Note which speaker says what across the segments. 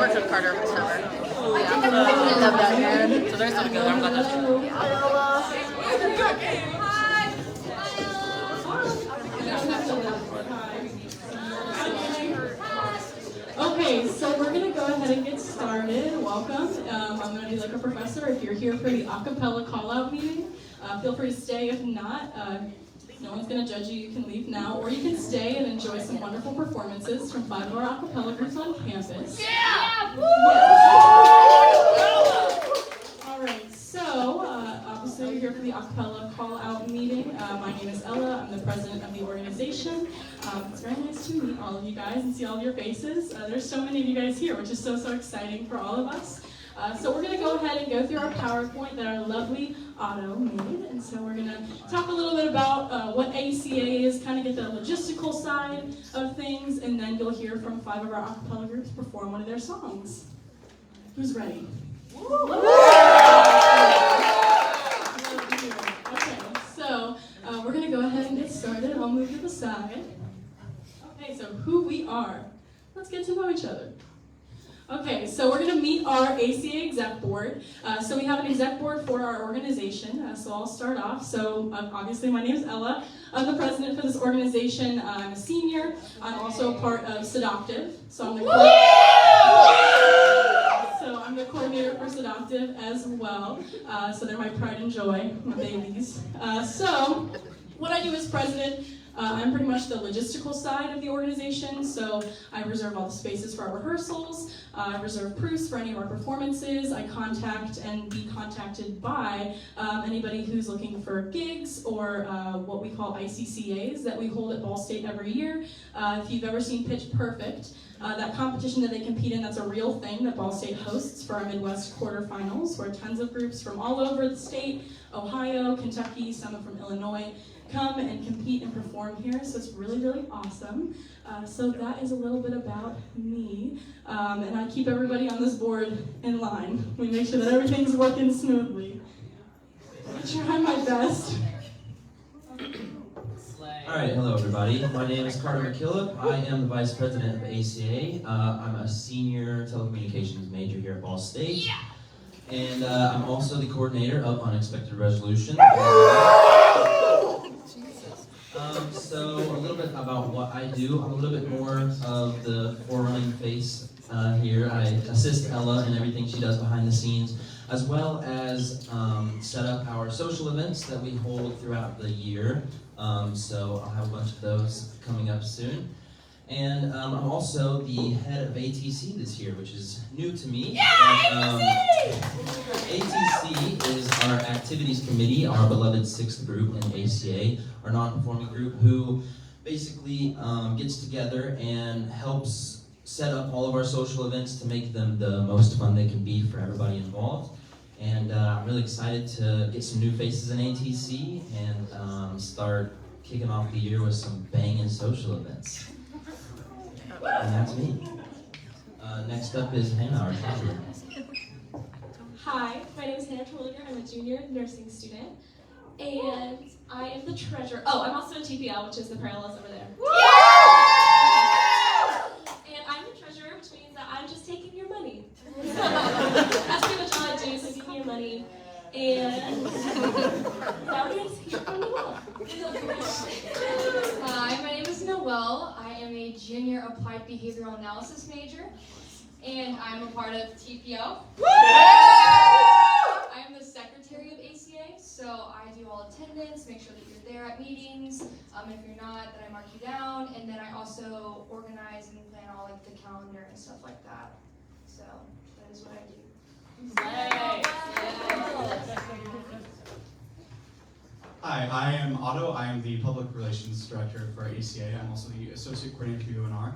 Speaker 1: worked with Carter in summer.
Speaker 2: Yeah. I love that, man.
Speaker 1: So they're so good. I'm glad that's true.
Speaker 3: Okay, so we're going to go ahead and get started. Welcome. I'm going to be like a professor. If you're here for the acapella call-out meeting, feel free to stay. If not, no one's going to judge you. You can leave now, or you can stay and enjoy some wonderful performances from 5 of our acapella groups on campus.
Speaker 2: Yeah!
Speaker 3: All right, so obviously we're here for the acapella call-out meeting. My name is Ella. I'm the president of the organization. It's very nice to meet all of you guys and see all of your faces. There's so many of you guys here, which is so exciting for all of us. So we're going to go ahead and go through our PowerPoint that our lovely Otto made. And so we're going to talk a little bit about what ACA is, kind of get the logistical side of things, and then you'll hear from 5 of our acapella groups perform one of their songs. Who's ready? Okay, so we're going to go ahead and get started. I'll move to the side. Okay, so who we are. Let's get to know each other. Okay, so we're going to meet our ACA exec board. So we have an exec board for our organization. So I'll start off. So obviously my name is Ella. I'm the president for this organization. I'm a senior. I'm also a part of Sedoctave. So I'm the coordinator for Sedoctave as well. So they're my pride and joy, my babies. So what I do as president, I'm pretty much the logistical side of the organization, so I reserve all the spaces for our rehearsals, I reserve proofs for any of our performances, I contact and be contacted by anybody who's looking for gigs or what we call ICCAs that we hold at Ball State every year. If you've ever seen Pitch Perfect, that competition that they compete in, that's a real thing that Ball State hosts for our Midwest quarterfinals, where tons of groups from all over the state, Ohio, Kentucky, some from Illinois, come and compete and perform here, so it's really awesome. So that is a little bit about me, and I keep everybody on this board in line. We make sure that everything's working smoothly. I try my best.
Speaker 4: Alright, hello everybody. My name is Carter McKillop. I am the vice president of ACA. I'm a senior telecommunications major here at Ball State. And I'm also the coordinator of Unexpected Resolution. So a little bit about what I do. I'm a little bit more of the forerunning face here. I assist Ella in everything she does behind the scenes, as well as set up our social events that we hold throughout the year. So I'll have a bunch of those coming up soon. And I'm also the head of ATC this year, which is new to me. ATC is our activities committee, our beloved 6th group in ACA, our non-performing group, who basically gets together and helps set up all of our social events to make them the most fun they can be for everybody involved. And I'm really excited to get some new faces in ATC and start kicking off the year with some banging social events. And that's me. Next up is Hannah, our treasurer.
Speaker 5: Hi, my name is Hannah Terwilliger. I'm a junior nursing student, and I am the treasurer. Oh, I'm also a TPL, which is the parallels over there. And I'm the treasurer, which means that I'm just taking your money. That's pretty much all I do, so give me your money. And now we're going to hear from Noelle.
Speaker 2: Hi, my name is Noelle. I am a junior applied behavioral analysis major, and I'm a part of TPO. I am the secretary of ACA, so I do all attendance, make sure that you're there at meetings. If you're not, then I mark you down, and then I also organize and plan all like the calendar and stuff like that. So that is what I do.
Speaker 6: Hi, I am Otto. I am the Public Relations Director for ACA. I'm also the Associate Coordinator for UNR.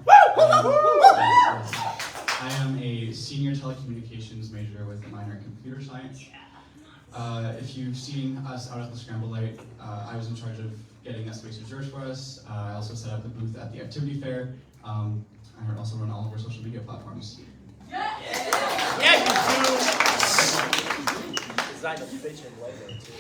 Speaker 6: I am a Senior Telecommunications major with a minor in Computer Science. If you've seen us out at the Scramble Light, I was in charge of getting that space reserved for us. I also set up the booth at the activity fair. I also run all of our social media platforms.
Speaker 1: Yeah, Designed a bitchin' logo too.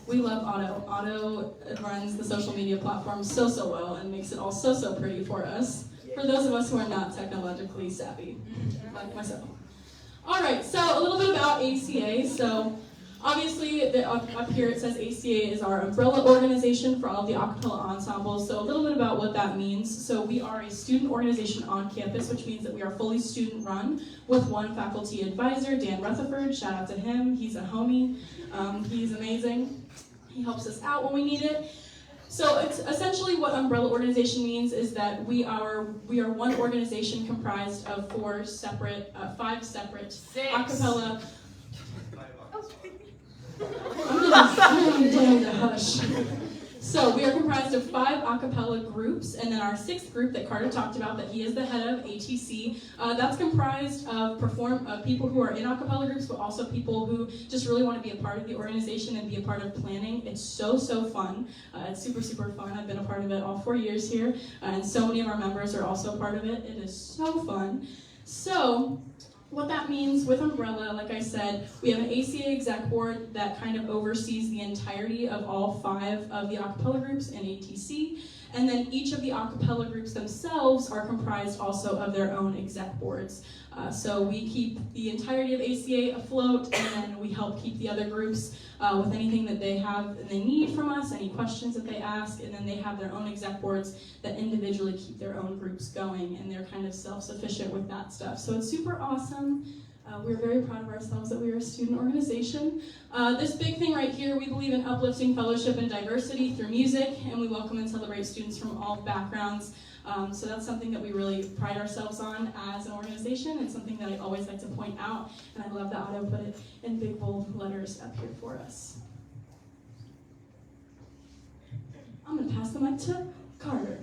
Speaker 3: We love Otto. Otto runs the social media platform so well and makes it all so pretty for us.
Speaker 1: Yeah.
Speaker 3: for those of us who are not technologically savvy, like myself. All right, so a little bit about ACA. So obviously, up here it says ACA is our umbrella organization for all of the a cappella ensembles. So a little bit about what that means. So we are a student organization on campus, which means that we are fully student run with one faculty advisor, Dan Rutherford. Shout out to him. He's a homie. He's amazing. He helps us out when we need it. So it's essentially what umbrella organization means is that we are one organization comprised of five separate a cappella. I'm going to hush. So we are comprised of 5 a cappella groups, and then our 6th group that Carter talked about, that he is the head of, ATC, that's comprised of people who are in a cappella groups, but also people who just really want to be a part of the organization and be a part of planning. It's so fun. It's super fun. I've been a part of it all 4 years here, and so many of our members are also a part of it. It is so fun. So what that means with Umbrella, like I said, we have an ACA exec board that kind of oversees the entirety of all 5 of the a cappella groups in ATC, and then each of the a cappella groups themselves are comprised also of their own exec boards. So we keep the entirety of ACA afloat, and then we help keep the other groups with anything that they have and they need from us, any questions that they ask, and then they have their own exec boards that individually keep their own groups going, and they're kind of self-sufficient with that stuff. So it's super awesome. We're very proud of ourselves that we are a student organization. This big thing right here, we believe in uplifting fellowship and diversity through music, and we welcome and celebrate students from all backgrounds. So that's something that we really pride ourselves on as an organization, and something that I always like to point out, and I love that Otto put it in big bold letters up here for us. I'm going to pass the mic to Carter.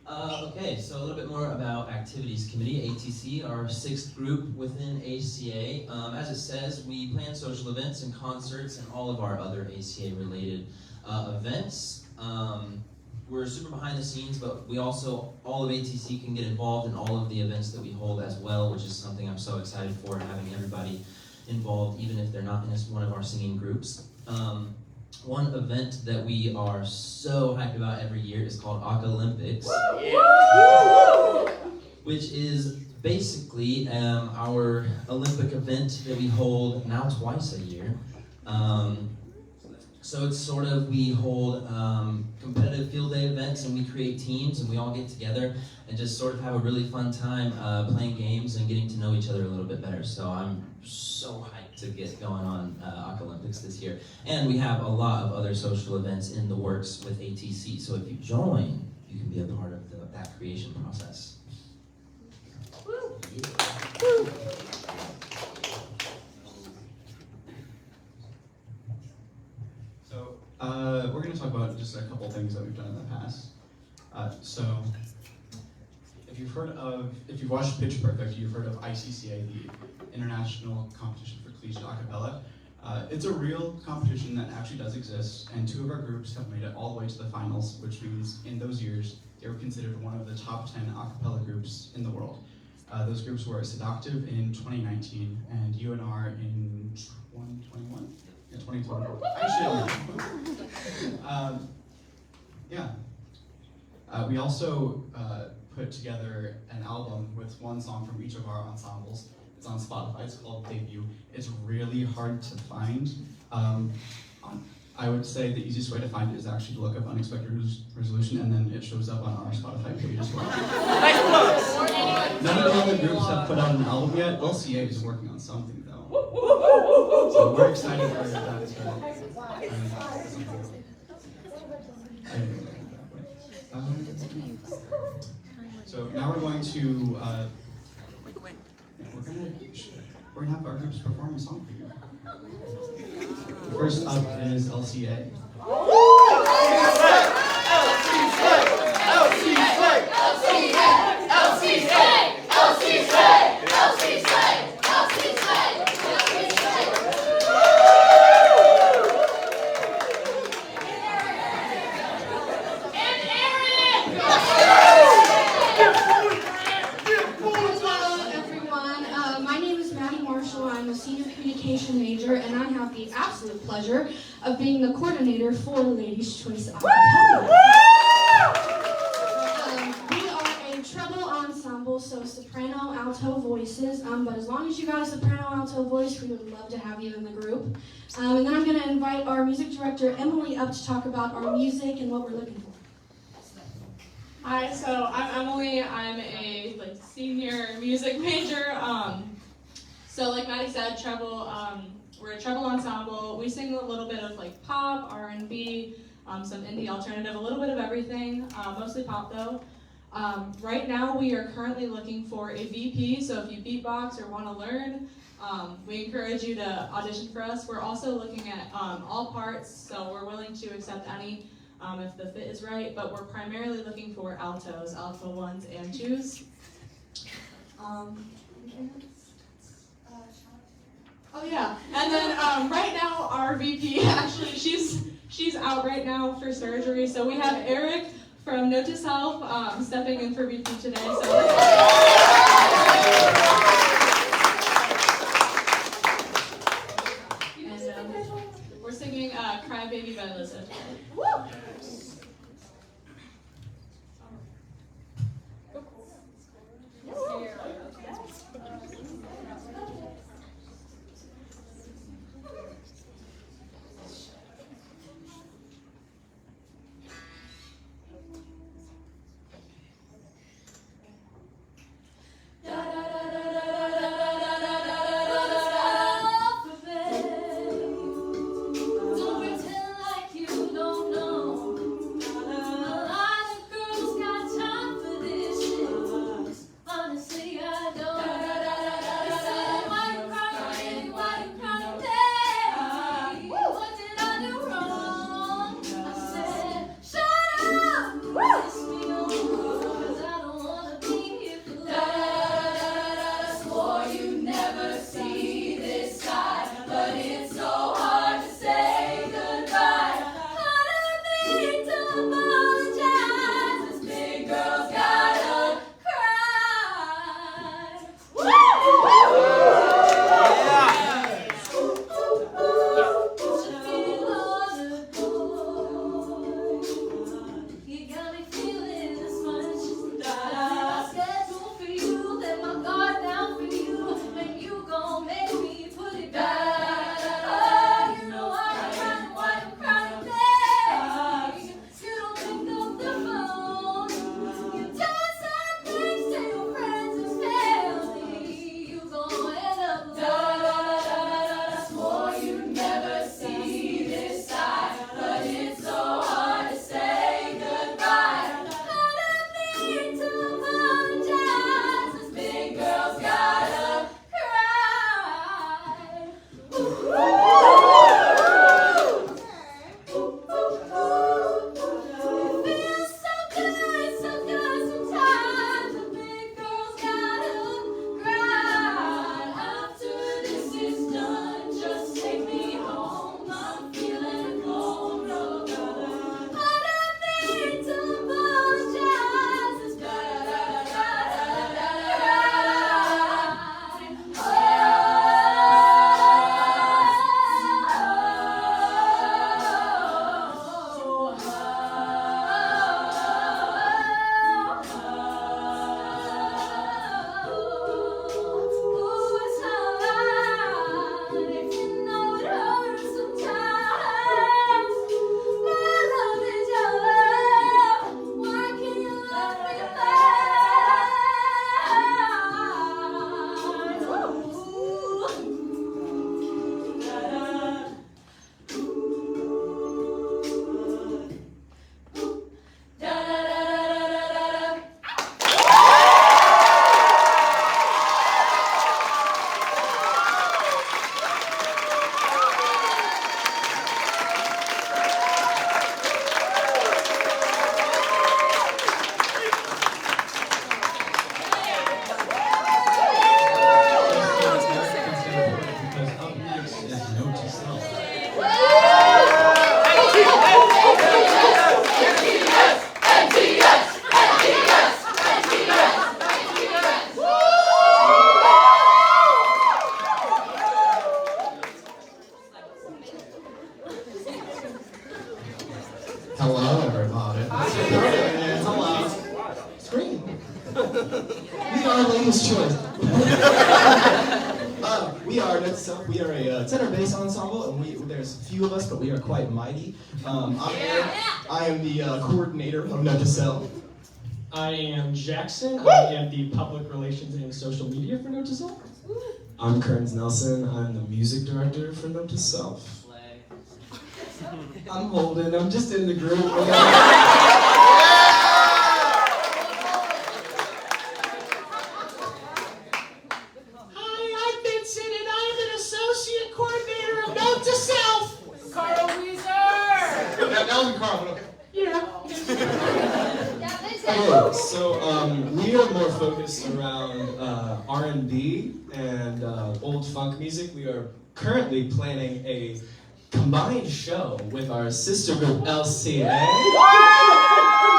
Speaker 4: Okay, so a little bit more about Activities Committee, ATC, our 6th group within ACA. As it says, we plan social events and concerts and all of our other ACA-related events. We're super behind the scenes, but we also, all of ATC can get involved in all of the events that we hold as well, which is something I'm so excited for, having everybody involved, even if they're not in one of our singing groups. One event that we are so hyped about every year is called Olympics, which is basically our Olympic event that we hold now twice a year. So it's sort of, we hold competitive field day events, and we create teams, and we all get together and just sort of have a really fun time playing games and getting to know each other a little bit better. So I'm so hyped to get going on Olympics this year. And we have a lot of other social events in the works with ATC. So if you join, you can be a part of that creation process. Yeah.
Speaker 6: We're going to talk about just a couple things that we've done in the past. So, if you've watched Pitch Perfect, you've heard of ICCA, the International Competition for Collegiate Acapella. It's a real competition that actually does exist, and 2 of our groups have made it all the way to the finals, which means in those years, they were considered one of the top 10 a cappella groups in the world. Those groups were Sedoctave in 2019 and UNR in 2021? Yeah, 2020. Actually, we also put together an album with one song from each of our ensembles. It's on Spotify. It's called Debut. It's really hard to find. I would say the easiest way to find it is actually to look up Unexpected Resolution, and then it shows up on our Spotify page as well. None of the other groups have put out an album yet. LCA is working on something though. So we're excited for that as well. So now we're going to we're gonna have our groups perform a song for you. First up is LCA.
Speaker 2: Major, and I have the absolute pleasure of being the coordinator for Ladies' Choice Acapella.
Speaker 7: ensemble, so soprano, alto voices. But as long as you got a soprano, alto voice, we would love to have you in the group. And then I'm going to invite our music director, Emily, up to talk about our music and what we're looking for.
Speaker 3: Hi, so I'm Emily. I'm a senior music major. So like Maddie said, treble. We're a treble ensemble. We sing a little bit of pop, R&B, some indie alternative, a little bit of everything. Mostly pop though. Right now we are currently looking for a VP. So if you beatbox or want to learn, we encourage you to audition for us. We're also looking at all parts, so we're willing to accept any. If the fit is right, but we're primarily looking for altos, alto 1s and 2s. Oh yeah, and then right now our VP, actually she's out right now for surgery, so we have Eric from Notice Health stepping in for VP today. So we're singing Cry Baby by Lizzo today.
Speaker 8: We are ladies' choice. We are Note to Self. We are a tenor bass ensemble, and there's a few of us, but we are quite mighty. I am the coordinator of Note to Self.
Speaker 9: I am Jackson. I am the public relations and social media for Note to Self.
Speaker 10: I'm Kearns Nelson. I'm the music director for Note to Self. I'm Holden. I'm just in the group.
Speaker 9: Hi, I'm Vincent, and I'm an associate coordinator of Note to Self.
Speaker 1: Carl Weezer!
Speaker 8: That wasn't Carl, but okay.
Speaker 10: Okay, so we are more focused around R&B and old funk music. We are currently planning a combined show with our sister group LCA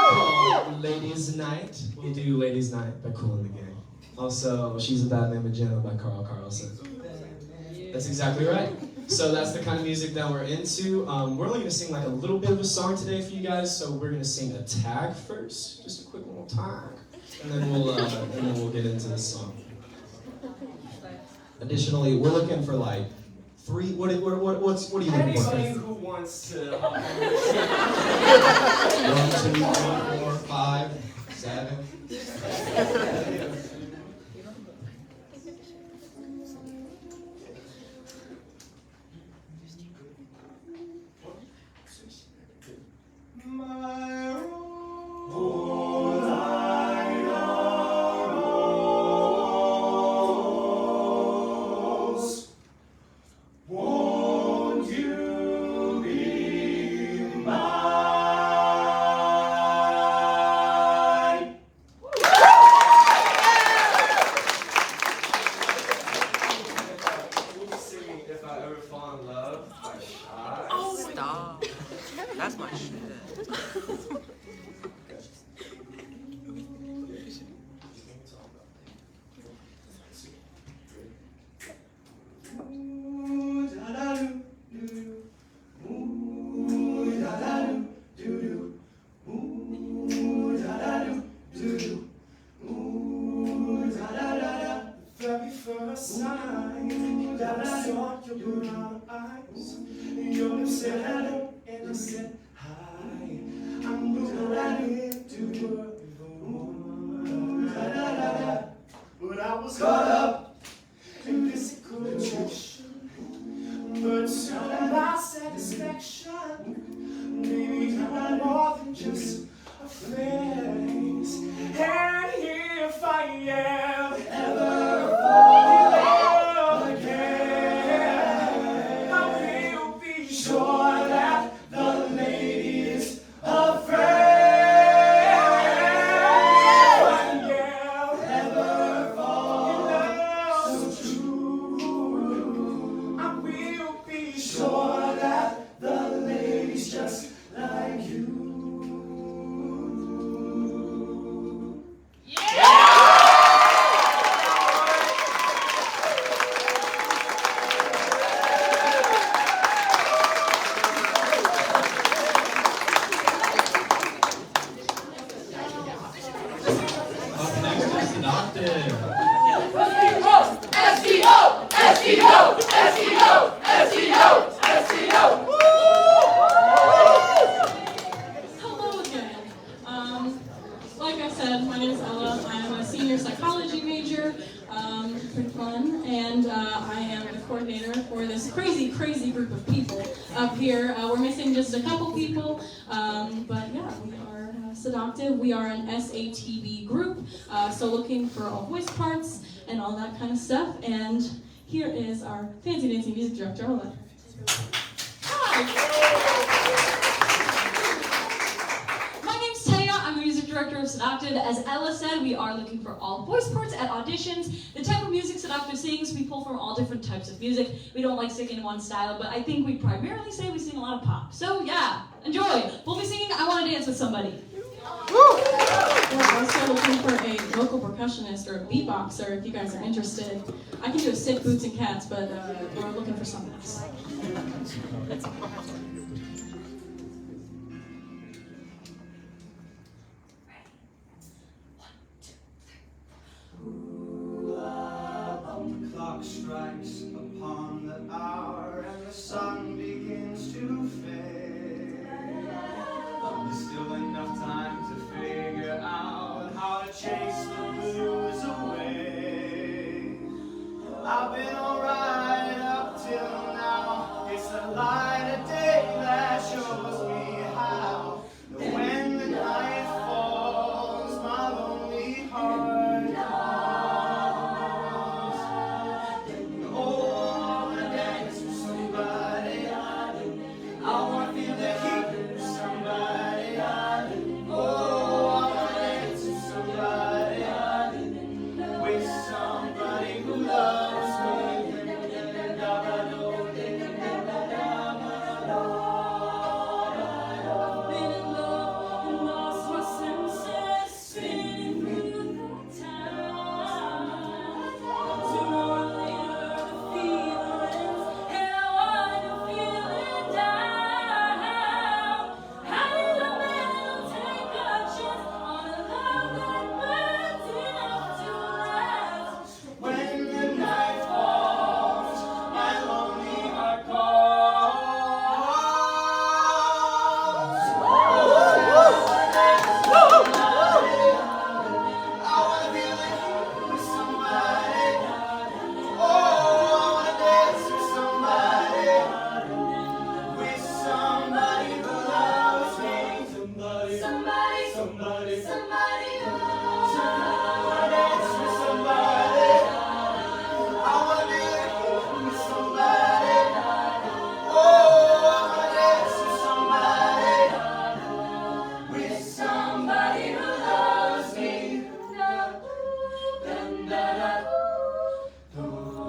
Speaker 10: called Ladies Night. We'll do Ladies Night by Cool and the Gang. Also, She's a Bad Man Magenta by Carl Carlson. That's exactly right. So that's the kind of music that we're into. We're only gonna sing like a little bit of a song today for you guys. So we're gonna sing a tag first, just a quick little tag, and then we'll get into the song.
Speaker 8: Additionally, we're looking for like 3. What are you looking for?
Speaker 10: Anybody who wants to
Speaker 8: 1, 2, 3, 4, 5, 7.
Speaker 11: Stop. That's my shit.
Speaker 12: Very first sign that I saw your brown eyes, your lips said hello and I said hi. I'm moving right into your but I was caught up in physical attraction, but to my satisfaction, maybe I'm more than just a face. And if I am ever fall in love again, I will be sure that the lady is afraid. If I am ever fall in love so true, I will be sure that the lady's just like you.
Speaker 9: Up next is Sedoctave.
Speaker 3: Hello again. Like I said, my name is Ella. I am a senior psychology major. Pretty fun. And I am the coordinator for this crazy, crazy group of people up here. We're missing just a couple people. But yeah, we are Sedoctave. We are an SATB group. So looking for all voice parts and all that kind of stuff. And here is our fancy dancy music director, Ella.
Speaker 13: My name's Taya. I'm the music director of Sedoctave. As Ella said, we are looking for all voice parts at auditions. The type of music Sedoctave sings, we pull from all different types of music. We don't like singing in one style, but I think we primarily say we sing a lot of pop. So yeah, enjoy. We'll be singing I Want to Dance with Somebody.
Speaker 3: We're also looking for a vocal percussionist or a beatboxer if you guys are interested. I can do a sick boots and cats, but we're looking for someone else.
Speaker 12: dance upon the hour and the sun begins to fade. There's still enough time to figure out how to chase the blues away. I've been alright up till now. It's the light of day that shows me how. When the night falls, my lonely heart knows. Oh, I wanna dance with somebody. I wanna feel the heat with somebody. Oh, I wanna dance with somebody. With somebody who loves me.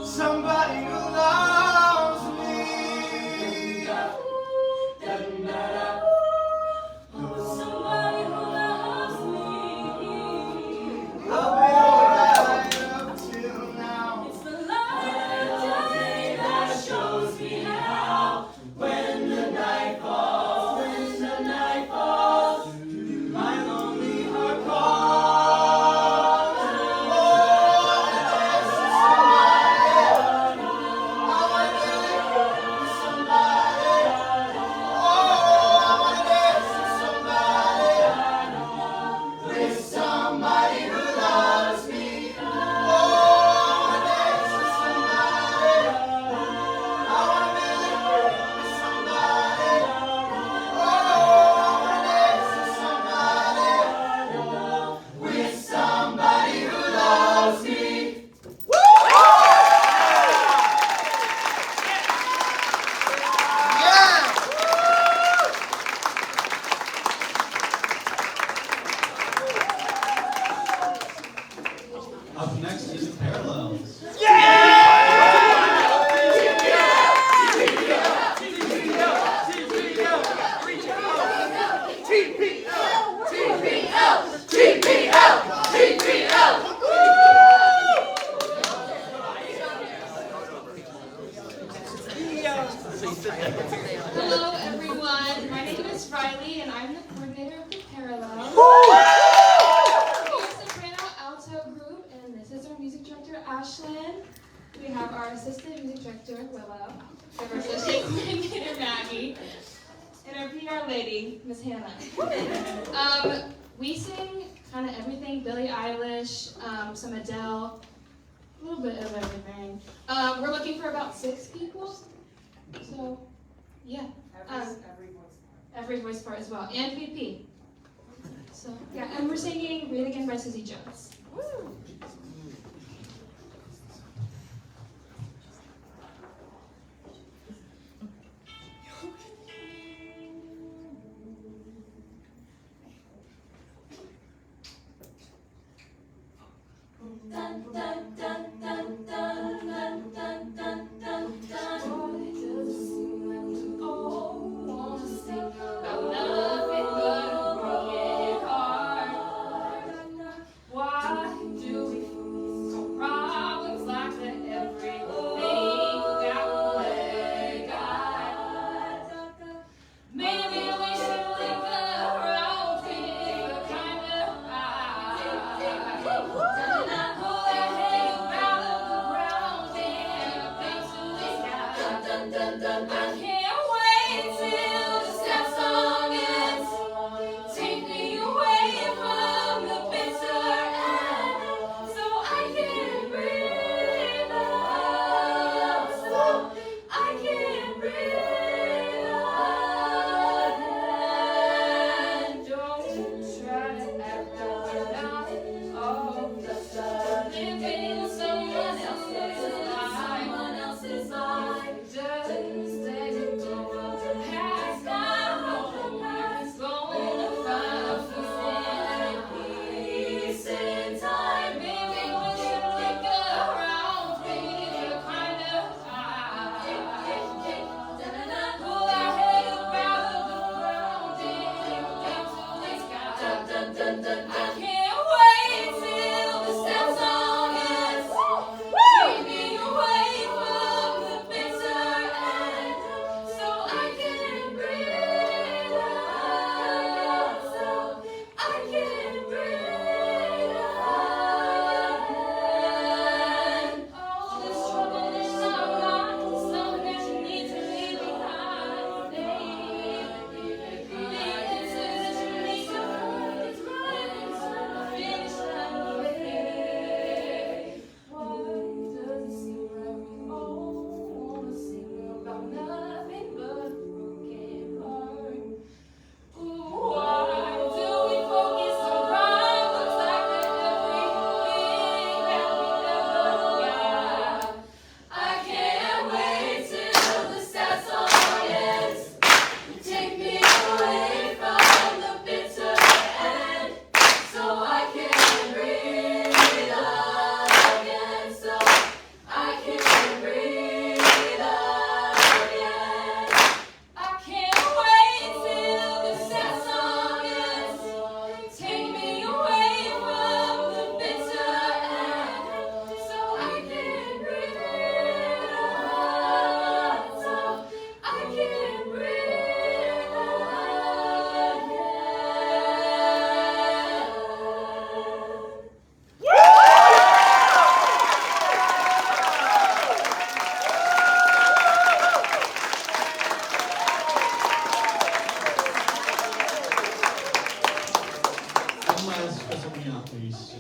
Speaker 12: Somebody who loves me. Somebody who loves me. I've been alright up till now. It's the light of day that shows me how. When the night falls, my lonely heart calls.
Speaker 6: Up next is Parallels.
Speaker 2: Hello everyone, my name is Riley and I'm the coordinator of the Parallel. We're a soprano alto group and this is our music director Ashlyn. We have our assistant music director Willow. We have our associate coordinator Maggie. And our PR lady, Miss Hannah. We sing kind of everything, Billie Eilish, some Adele, a little bit of everything. We're looking for about 6 people. So, yeah. Every voice part as well. And VP. So, yeah. And we're singing Read Again by Susie Jones. Woo! Dun, dun, dun, dun, dun, dun, dun, dun, dun, dun. Why does it seem like we all wanna sing about nothing but a broken heart? Why do we face some problems like that every day without a guide? Maybe we should think around, take the kind of ride.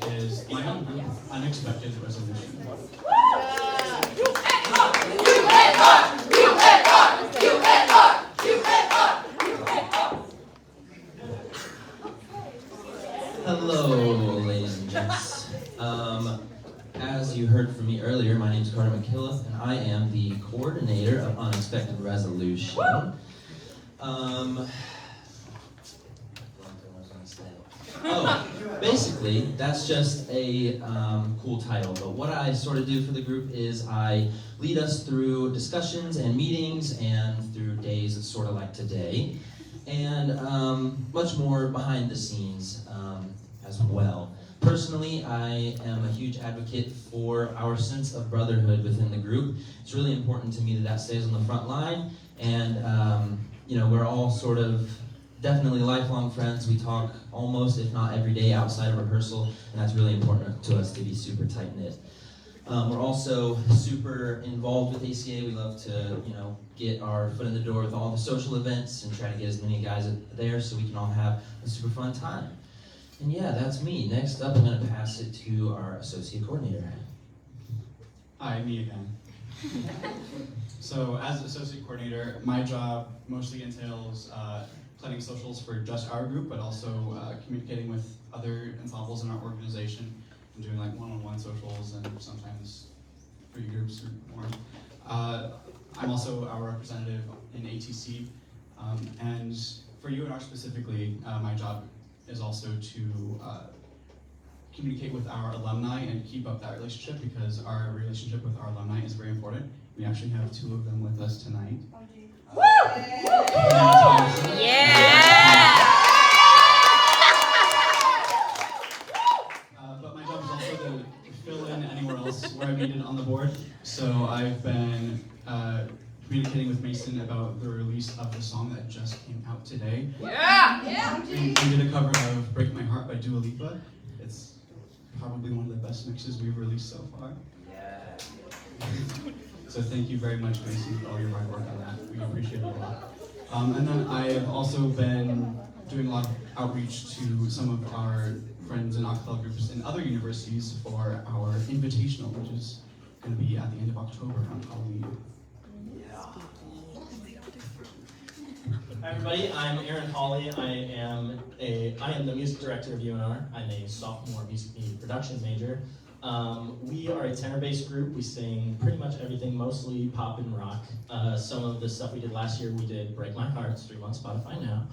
Speaker 6: is my unexpected resolution.
Speaker 4: Hello, ladies and gents. As you heard from me earlier, my name is Carter McKillop, and I am the coordinator of Unexpected Resolution. Basically, that's just a cool title, but what I sort of do for the group is I lead us through discussions and meetings and through days that's sort of like today, and much more behind the scenes as well. Personally, I am a huge advocate for our sense of brotherhood within the group. It's really important to me that that stays on the front line, and you know, we're all sort of definitely lifelong friends. We talk almost, if not every day, outside of rehearsal, and that's really important to us to be super tight-knit. We're also super involved with ACA. We love to, you know, get our foot in the door with all the social events and try to get as many guys there so we can all have a super fun time. And yeah, that's me. Next up, I'm going to pass it to our associate coordinator.
Speaker 6: Hi, me again. So as associate coordinator, my job mostly entails planning socials for just our group, but also communicating with other ensembles in our organization and doing like one-on-one socials and sometimes 3 groups or more. I'm also our representative in ATC, and for UNR specifically, my job is also to communicate with our alumni and keep up that relationship, because our relationship with our alumni is very important. We actually have 2 of them with us tonight.
Speaker 12: Woo!
Speaker 6: But my job is also to fill in anywhere else where I'm needed on the board. So I've been communicating with Mason about the release of the song that just came out today. We did a cover of Break My Heart by Dua Lipa. It's probably one of the best mixes we've released so far. So thank you very much, Mason, for all your hard work on that. We appreciate it a lot. And then I have also been doing a lot of outreach to some of our friends and acapella groups in other universities for our invitational, which is going to be at the end of October on Halloween.
Speaker 1: Hi everybody, I'm Aaron Hawley. I am the music director of UNR. I'm a sophomore music media production major. We are a tenor-based group. We sing pretty much everything, mostly pop and rock. Some of the stuff we did last year, we did Break My Heart, stream on Spotify now.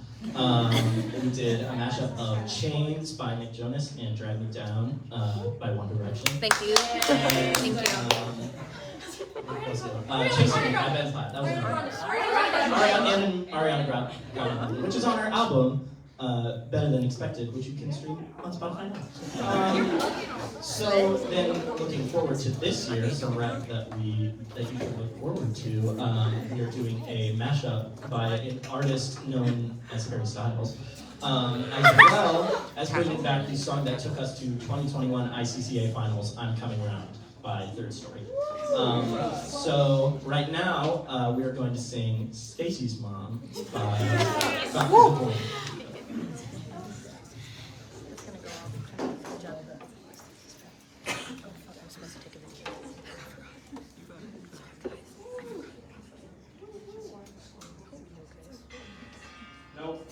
Speaker 1: We did a mashup of Chains by Nick Jonas and Drag Me Down by One Direction.
Speaker 14: Thank you. Thank you.
Speaker 1: Chasing by Ben Platt. That was Ariana Grande, which is on her album, Better Than Expected, which you can stream on Spotify now. So then, looking forward to this year, some rap that you can look forward to, we are doing a mashup by an artist known as Harry Styles, as well as bringing back the song that took us to 2021 ICCA Finals, I'm Coming Around, by Third Story. So right now, we are going to sing Stacy's Mom by Nope.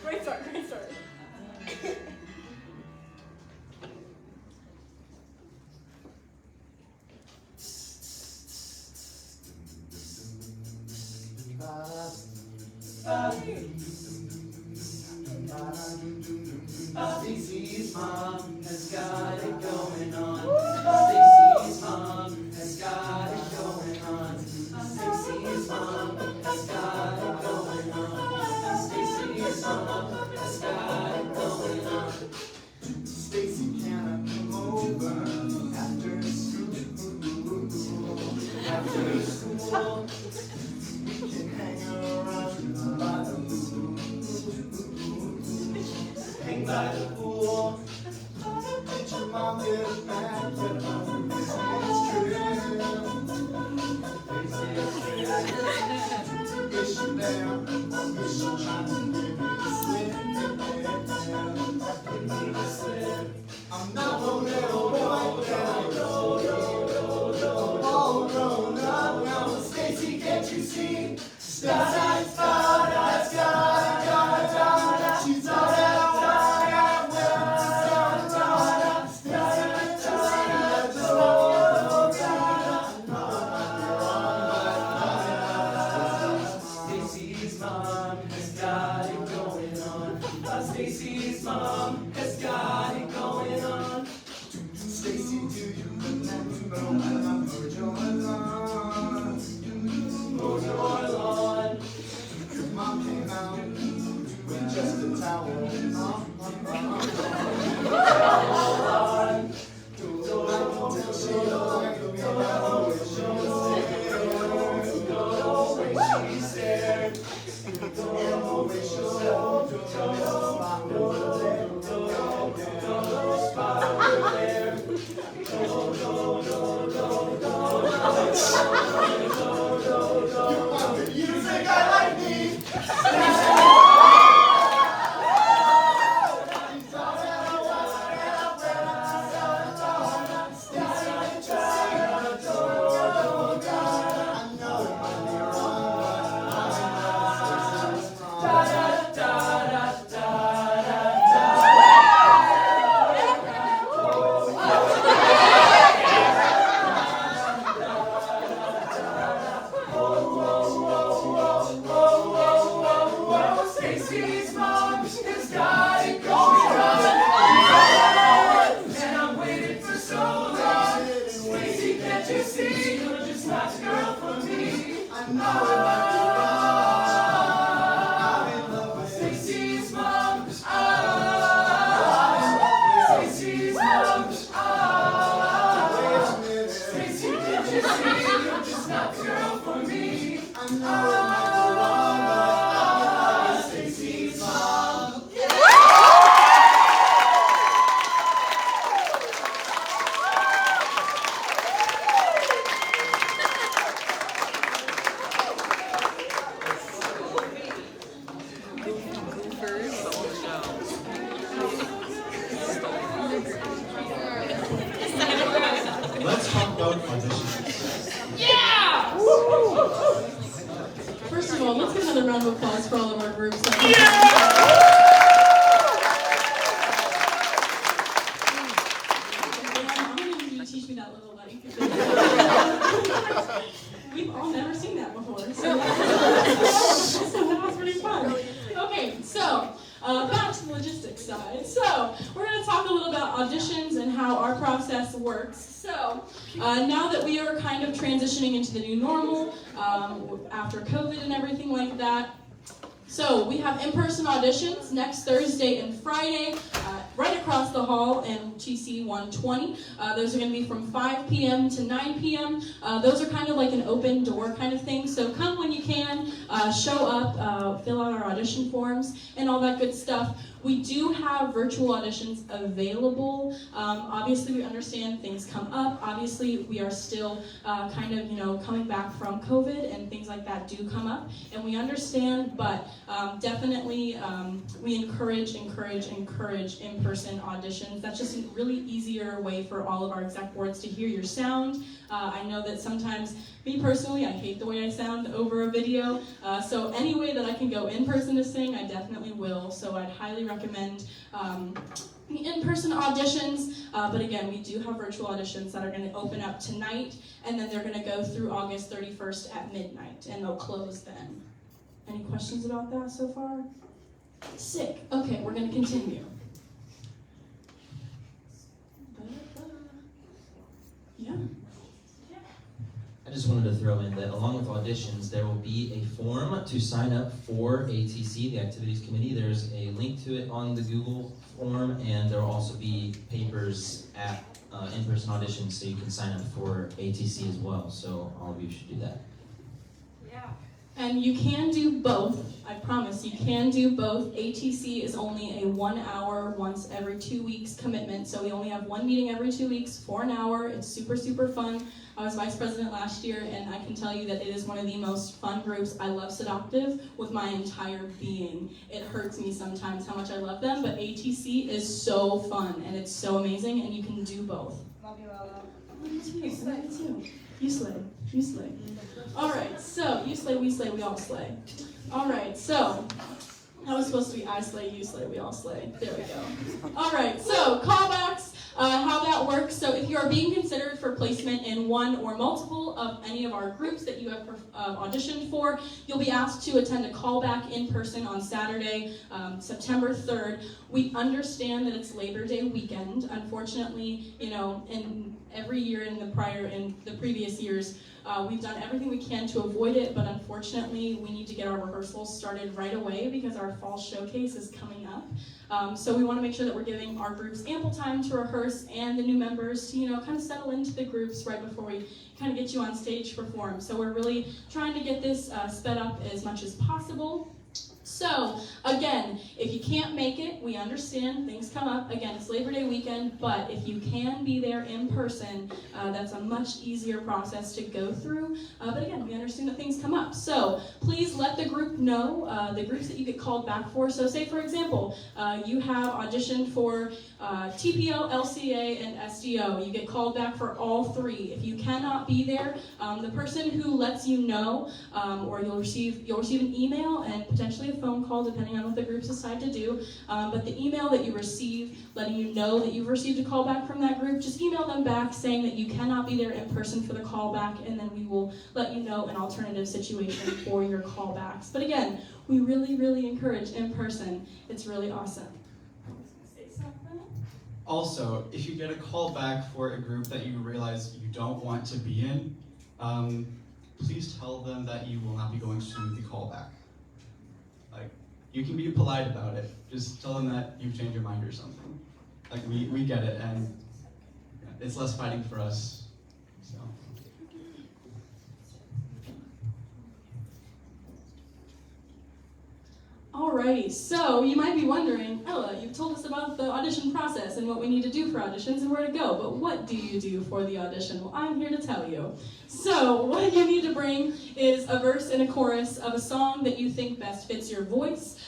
Speaker 12: Great start, great start.
Speaker 15: Stacy's mom has got it going on. Stacy's mom has got it going on. Stacy's mom has got it going on. Stacy's mom has got it going on. Stacy, can I come over after school? After school, we can hang around by the pool. Hang by the pool. Did your mom get mad when I'm Christmas trip? Is she there? Or is she trying to give me the slip? mom has got it going on. Stacy, do you remember when I mowed your lawn? Mowed your lawn. Your mom came out with just a towel. You think I like me? Stacy's mom has got it going on. And I'm waiting for so long. Stacy, can't you see? You're just not the girl for me. I know it might be wrong. I'm in love with Stacy's mom. Stacy's mom. Stacy, can't you see? You're just not the girl for me. I know it might be wrong, but Stacy's mom.
Speaker 1: Let's talk about auditions.
Speaker 3: Yeah! First of all, let's get another round of applause for all of our groups. I'm going to need you to teach me that little buddy. We've all never seen that before. So that was pretty fun. Okay, so back to the logistics side. So we're going to talk a little about auditions and how our process works. So now that we are kind of transitioning into the new normal after COVID and everything like that, so we have in-person auditions next Thursday and Friday right across the hall in TC 120. Those are going to be from 5 p.m. to 9 p.m. Those are kind of like an open door kind of thing. So come when you can, show up, fill out our audition forms, and all that good stuff. We do have virtual auditions available. Obviously, we understand things come up. Obviously, we are still kind of, coming back from COVID, and things like that do come up, and we understand. But definitely, we encourage in-person auditions. That's just a really easier way for all of our exec boards to hear your sound. I know that sometimes, me personally, I hate the way I sound over a video. So any way that I can go in person to sing, I definitely will. So I'd highly recommend in-person auditions. But again, we do have virtual auditions that are going to open up tonight, and then they're going to go through August 31st at midnight, and they'll close then. Any questions about that so far? Sick. Okay, we're going to continue. Yeah.
Speaker 4: I just wanted to throw in that along with auditions, there will be a form to sign up for ATC, the Activities Committee. There's a link to it on the Google form, and there will also be papers at in-person auditions so you can sign up for ATC as well. So all of you should do that.
Speaker 3: And you can do both. I promise you can do both. ATC is only a 1 hour, once every 2 weeks commitment. So we only have one meeting every 2 weeks for an hour. It's super, super fun. I was vice president last year, and I can tell you that it is one of the most fun groups. I love Sedoctave with my entire being. It hurts me sometimes how much I love them, but ATC is so fun, and it's so amazing, and you can do both.
Speaker 2: Love you, Ella.
Speaker 3: Me too. Me too. You slay. You slay. All right, so you slay, we all slay. All right, so that was supposed to be I slay, we all slay. There we go. All right, so callbacks, how that works. So if if you are being considered for placement in one or multiple of any of our groups that you have auditioned for, you'll be asked to attend a callback in person on Saturday, September 3rd. We understand that it's Labor Day weekend. Unfortunately, you know, in every year in the previous years, we've done everything we can to avoid it, but unfortunately, we need to get our rehearsals started right away because our fall showcase is coming up. So we want to make sure that we're giving our groups ample time to rehearse and the new members to, you know, kind of settle into the groups right before we kind of get you on stage to perform. So we're really trying to get this sped up as much as possible. So, again, if you can't make it, we understand, things come up. Again, it's Labor Day weekend, but if you can be there in person, that's a much easier process to go through. But again, we understand that things come up. So, please let the group know the groups that you get called back for. So, say, for example, you have auditioned for TPO, LCA, and SDO. You get called back for all three. If you cannot be there, the person who lets you know, or you'll receive an email and potentially a phone call, depending on what the groups decide to do. But the email that you receive, letting you know that you've received a call back from that group, just email them back saying that you cannot be there in person for the callback, and then we will let you know an alternative situation for your callbacks. But again, we really, really encourage in person. It's really awesome.
Speaker 6: Also, if you get a call back for a group that you realize you don't want to be in, please tell them that you will not be going to the callback. Like, you can be polite about it. Just tell them that you've changed your mind or something. Like, we get it, and it's less fighting for us. So.
Speaker 3: Alrighty, so you might be wondering, Ella, you've told us about the audition process and what we need to do for auditions and where to go, but what do you do for the audition? Well, I'm here to tell you. So, what you need to bring is a verse and a chorus of a song that you think best fits your voice.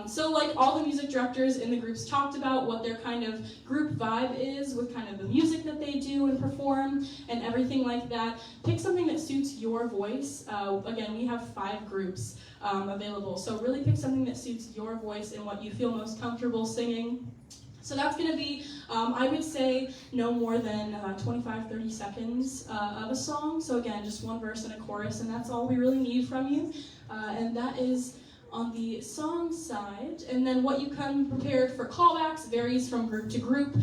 Speaker 3: So like all the music directors in the groups talked about what their kind of group vibe is with kind of the music that they do and perform and everything like that. Pick something that suits your voice. Again, we have 5 groups available, so really pick something that suits your voice and what you feel most comfortable singing. So that's going to be, I would say, no more than 25-30 seconds of a song. So again, just one verse and a chorus, and that's all we really need from you. And that is on the song side. And then what you come prepared for callbacks varies from group to group.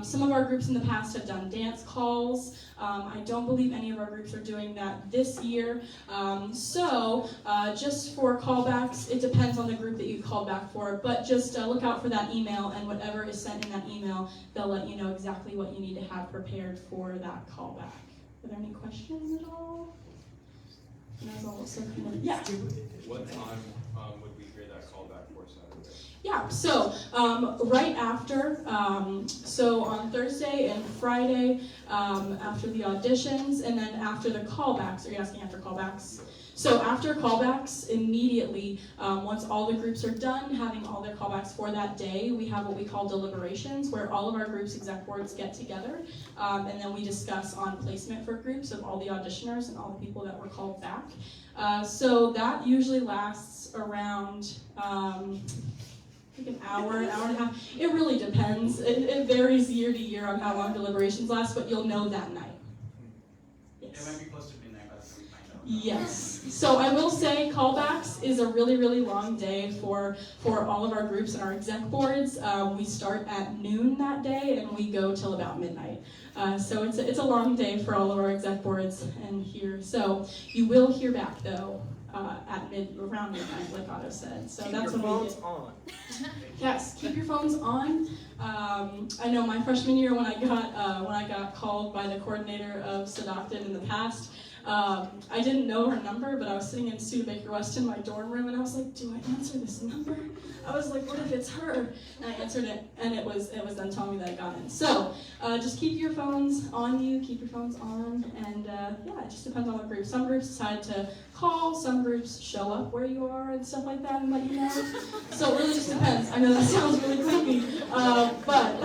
Speaker 3: Some of our groups in the past have done dance calls. I don't believe any of our groups are doing that this year. So just for callbacks, it depends on the group that you called back for, but just look out for that email, and whatever is sent in that email, they'll let you know exactly what you need to have prepared for that callback. Are there any questions at all? And I was also kind of, yeah.
Speaker 16: What time would we hear that callback for Saturday?
Speaker 3: Yeah, so right after, so on Thursday and Friday, after the auditions, and then after the callbacks. Are you asking after callbacks? So after callbacks, immediately, once all the groups are done having all their callbacks for that day, we have what we call deliberations, where all of our groups' exec boards get together, and then we discuss on placement for groups of all the auditioners and all the people that were called back. So that usually lasts around like an hour and a half. It really depends. It varies year to year on how long deliberations last, but you'll know that night. Yes.
Speaker 6: It might be close to midnight by the time we find out.
Speaker 3: Yes. So I will say callbacks is a really, really long day for all of our groups and our exec boards. We start at noon that day and we go till about midnight. So it's a long day for all of our exec boards and here. So you will hear back though around midnight, like Otto said. So
Speaker 9: keep
Speaker 3: that's
Speaker 9: your
Speaker 3: when
Speaker 9: phones on.
Speaker 3: Yes, keep your phones on. I know my freshman year when I got called by the coordinator of Sedoctave in the past, I didn't know her number, but I was sitting in Studebaker West in my dorm room, and I was like, do I answer this number? I was like, what if it's her? And I answered it, and it was them telling me that I got in. So just keep your phones on you, keep your phones on, and yeah, it just depends on the group. Some groups decide to call, some groups show up where you are and stuff like that and let you know. So it really just depends. I know that sounds really creepy, but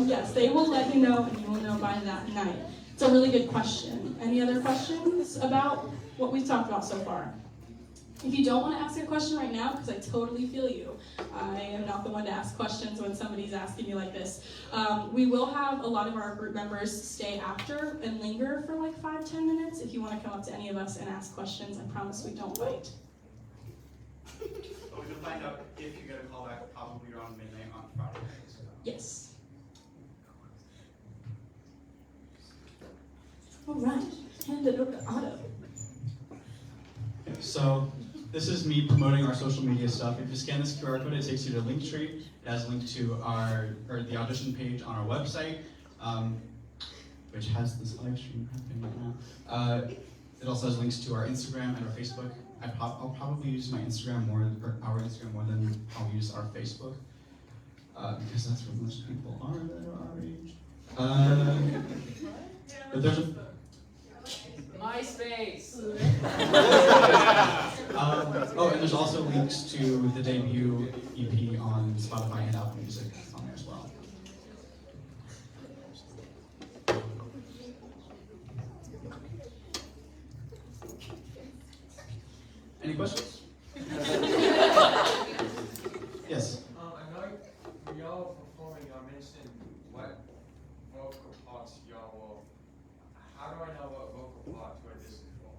Speaker 3: yes, they will let you know, and you will know by that night. It's a really good question. Any other questions about what we've talked about so far? If you don't want to ask a question right now, because I totally feel you, I am not the one to ask questions when somebody's asking me like this. We will have a lot of our group members stay after and linger for like 5-10 minutes. If you want to come up to any of us and ask questions, I promise we don't bite.
Speaker 6: But we can find out if you get a call back probably around midnight on Friday night. So.
Speaker 3: Yes. All right, hand it over to Otto.
Speaker 6: So this is me promoting our social media stuff. If you scan this QR code, it takes you to Linktree. It has a link to the audition page on our website, which has this live stream happening right now. It also has links to our Instagram and our Facebook. I'll probably use my Instagram more, or our Instagram more than I'll use our Facebook, because that's where most people are that are our age. But there's a
Speaker 11: MySpace.
Speaker 6: Oh, and there's also links to the debut EP on Spotify and Apple Music on there as well. Any questions? Yes.
Speaker 16: I know when y'all performing, y'all mentioned what vocal parts y'all will. How do I know what vocal part to audition for?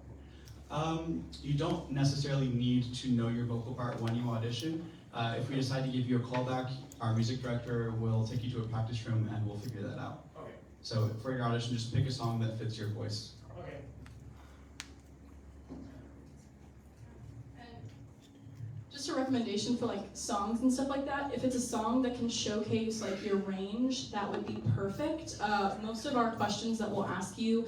Speaker 6: You don't necessarily need to know your vocal part when you audition. If we decide to give you a callback, our music director will take you to a practice room and we'll figure that out.
Speaker 16: Okay.
Speaker 6: So for your audition, just pick a song that fits your voice.
Speaker 16: Okay.
Speaker 3: Just a recommendation for like songs and stuff like that. If it's a song that can showcase like your range, that would be perfect. Most of our questions that we'll ask you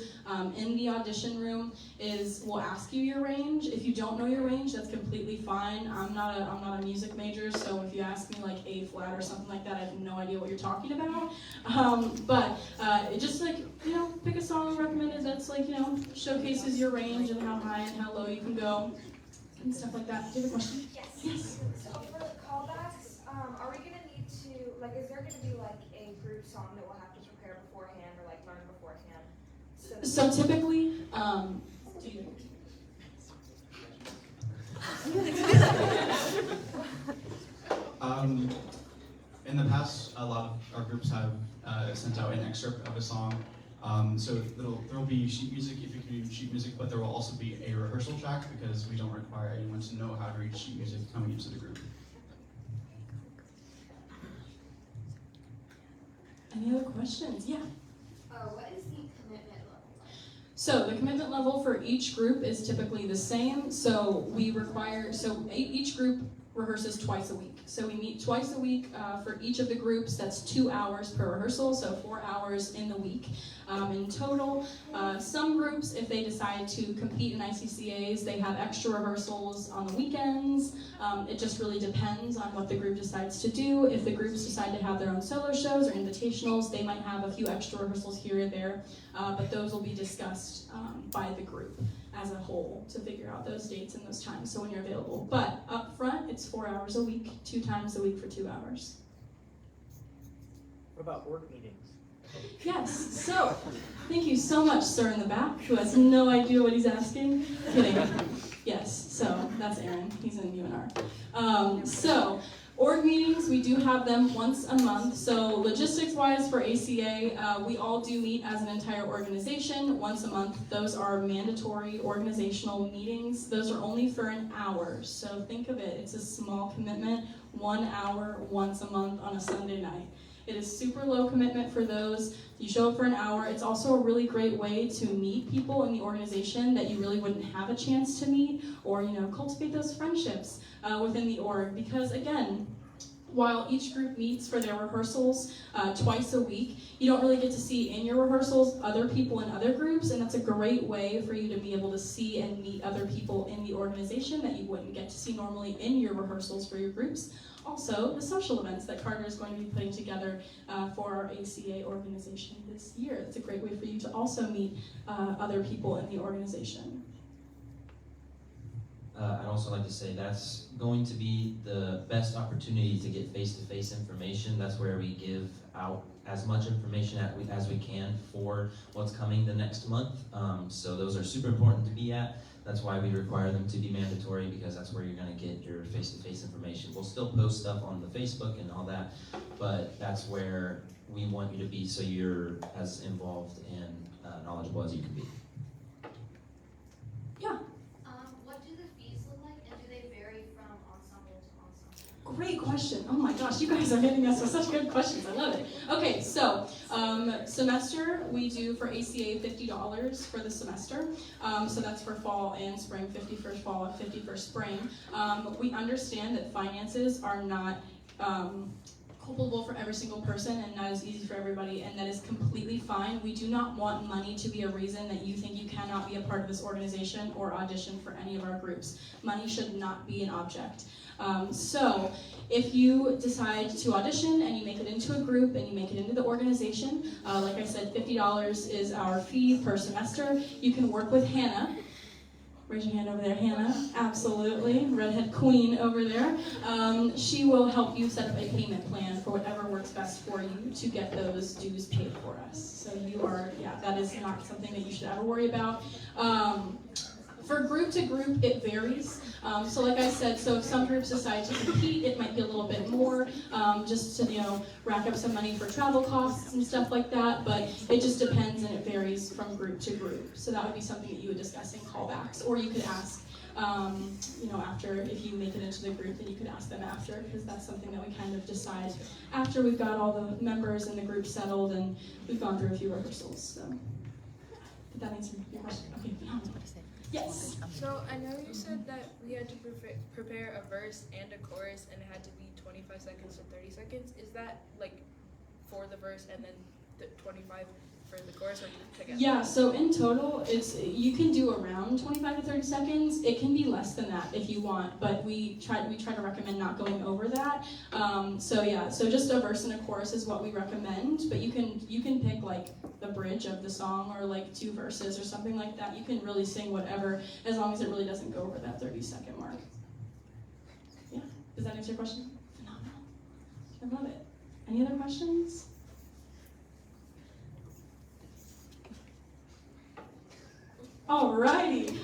Speaker 3: in the audition room is we'll ask you your range. If you don't know your range, that's completely fine. I'm not a music major, so if you ask me like A flat or something like that, I have no idea what you're talking about. But just like, you know, pick a song recommended that's like, you know, showcases your range and how high and how low you can go and stuff like that. Do you have a question?
Speaker 17: Yes.
Speaker 3: Yes.
Speaker 17: So for the callbacks, are we gonna need to, like, is there gonna be like a group song that we'll have to prepare beforehand or like learn beforehand?
Speaker 3: So typically,
Speaker 6: In the past, a lot of our groups have sent out an excerpt of a song. So there'll be sheet music if you can read sheet music, but there will also be a rehearsal track because we don't require anyone to know how to read sheet music coming into the group.
Speaker 3: Any other questions? Yeah.
Speaker 17: What is the commitment level?
Speaker 3: So the commitment level for each group is typically the same. So each group rehearses twice a week. So we meet twice a week for each of the groups. That's 2 hours per rehearsal, so 4 hours in the week. In total, some groups, if they decide to compete in ICCAs, they have extra rehearsals on the weekends. It just really depends on what the group decides to do. If the groups decide to have their own solo shows or invitationals, they might have a few extra rehearsals here or there, but those will be discussed by the group as a whole to figure out those dates and those times, so when you're available. But up front, it's 4 hours a week, 2 times a week for 2 hours.
Speaker 9: What about work meetings?
Speaker 3: Yes, so, thank you so much, sir in the back, who has no idea what he's asking. Kidding. Yes, so, that's Aaron, he's in UNR. So, org meetings, we do have them once a month. So logistics-wise for ACA, we all do meet as an entire organization once a month. Those are mandatory organizational meetings. Those are only for an hour. So think of it, it's a small commitment, 1 hour once a month on a Sunday night. It is super low commitment for those. You show up for an hour. It's also a really great way to meet people in the organization that you really wouldn't have a chance to meet, or cultivate those friendships within the org. Because again, while each group meets for their rehearsals twice a week, you don't really get to see in your rehearsals other people in other groups, and that's a great way for you to be able to see and meet other people in the organization that you wouldn't get to see normally in your rehearsals for your groups. Also, the social events that Carter is going to be putting together for our ACA organization this year. It's a great way for you to also meet other people in the organization.
Speaker 4: I'd also like to say that's going to be the best opportunity to get face-to-face information. That's where we give out as much information as we can for what's coming the next month. So those are super important to be at. That's why we require them to be mandatory, because that's where you're going to get your face-to-face information. We'll still post stuff on the Facebook and all that, but that's where we want you to be, so you're as involved and knowledgeable as you can be.
Speaker 13: Yeah.
Speaker 18: What do the fees look like, and do they vary from ensemble to ensemble?
Speaker 3: Great question. Oh my gosh, you guys are hitting us with such good questions. I love it. Okay, so semester we do for ACA $50 for the semester. So that's for fall and spring, 50 for fall and 50 for spring. We understand that finances are not culpable for every single person and not as easy for everybody, and that is completely fine. We do not want money to be a reason that you think you cannot be a part of this organization or audition for any of our groups. Money should not be an object. So if you decide to audition and you make it into a group and you make it into the organization, like I said, $50 is our fee per semester. You can work with Hannah. Raise your hand over there, Hannah. Absolutely. Redhead queen over there. She will help you set up a payment plan for whatever works best for you to get those dues paid for us. So you are, that is not something that you should ever worry about. For group to group, it varies. So like I said, so if some groups decide to compete, it might be a little bit more, just to, rack up some money for travel costs and stuff like that, but it just depends and it varies from group to group. So that would be something that you would discuss in callbacks, or you could ask, after, if you make it into the group, then you could ask them after, because that's something that we kind of decide after we've got all the members in the group settled and we've gone through a few rehearsals. So, did that answer your question? Okay, phenomenal. Yes.
Speaker 19: So I know you said that we had to prepare a verse and a chorus, and it had to be 25 seconds to 30 seconds. Is that like for the verse and then the 25 for the chorus, or together? Yeah. So in total, you can do around 25 to 30 seconds. It can be less than that if you want, but we try to recommend not going over that. So just a verse and a chorus is what we recommend. But you can pick like the bridge of the song, or like 2 verses or something like that. You can really sing whatever, as long as it really doesn't go over that 30-second mark. Yeah, does that answer your question? Phenomenal. I love it. Any other questions? Alrighty.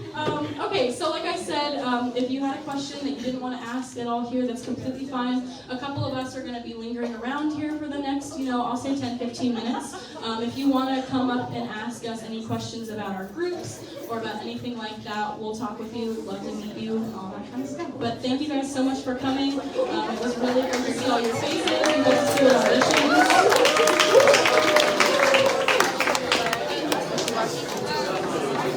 Speaker 19: Okay, so like I said, if you had a question that you didn't want to ask at all here, that's completely fine. A couple of us are going to be lingering around here for the next, I'll say 10-15 minutes. If you want to come up and ask us any questions about our groups or about anything like that, we'll talk with you. We'd love to meet you and all that kind of stuff. But thank you guys so much for coming. It was really great to see all your faces. We hope to see you at auditions.